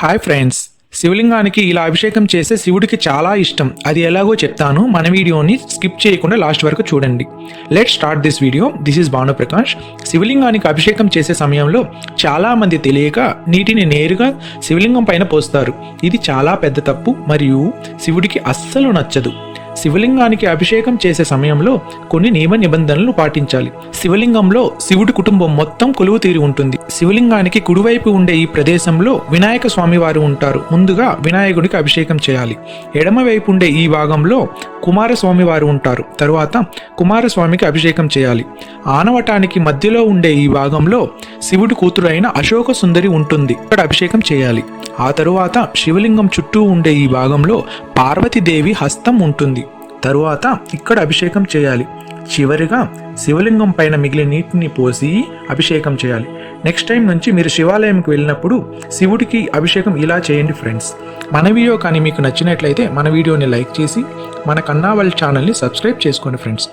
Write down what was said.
Hi friends, శివలింగానికి ఇలా అభిషేకం చేస్తే శివుడికి చాలా ఇష్టం. అది ఎలాగో చెప్తాను. మన వీడియోని స్కిప్ చేయకుండా లాస్ట్ వరకు చూడండి. Let's start this video. This is Bhanuprakash. శివలింగానికి అభిషేకం చేసే సమయంలో చాలా మంది తెలియక నీటిని నేరుగా శివలింగం పైన పోస్తారు. ఇది చాలా పెద్ద తప్పు మరియు శివుడికి అస్సలు నచ్చదు. శివలింగానికి అభిషేకం చేసే సమయంలో కొన్ని నియమ నిబంధనలు పాటించాలి. శివలింగంలో శివుడి కుటుంబం మొత్తం కొలువు తీరి ఉంటుంది. శివలింగానికి కుడివైపు ఉండే ఈ ప్రదేశంలో వినాయక స్వామి వారు ఉంటారు. ముందుగా వినాయకుడికి అభిషేకం చేయాలి. ఎడమవైపు ఉండే ఈ భాగంలో కుమారస్వామి వారు ఉంటారు. తరువాత కుమారస్వామికి అభిషేకం చేయాలి. ఆనవటానికి మధ్యలో ఉండే ఈ భాగంలో శివుడి కూతురైన అశోక సుందరి ఉంటుంది. ఇక్కడ అభిషేకం చేయాలి. ఆ తరువాత శివలింగం చుట్టూ ఉండే ఈ భాగంలో పార్వతీదేవి హస్తం ఉంటుంది. తరువాత ఇక్కడ అభిషేకం చేయాలి. చివరిగా శివలింగం పైన మిగిలిన నీటిని పోసి అభిషేకం చేయాలి. నెక్స్ట్ టైం నుంచి మీరు శివాలయంకి వెళ్ళినప్పుడు శివుడికి అభిషేకం ఇలా చేయండి ఫ్రెండ్స్. మన వీడియో కానీ మీకు నచ్చినట్లయితే మన వీడియోని లైక్ చేసి మన కన్నా వాళ్ళ ఛానల్ని సబ్స్క్రైబ్ చేసుకోండి ఫ్రెండ్స్.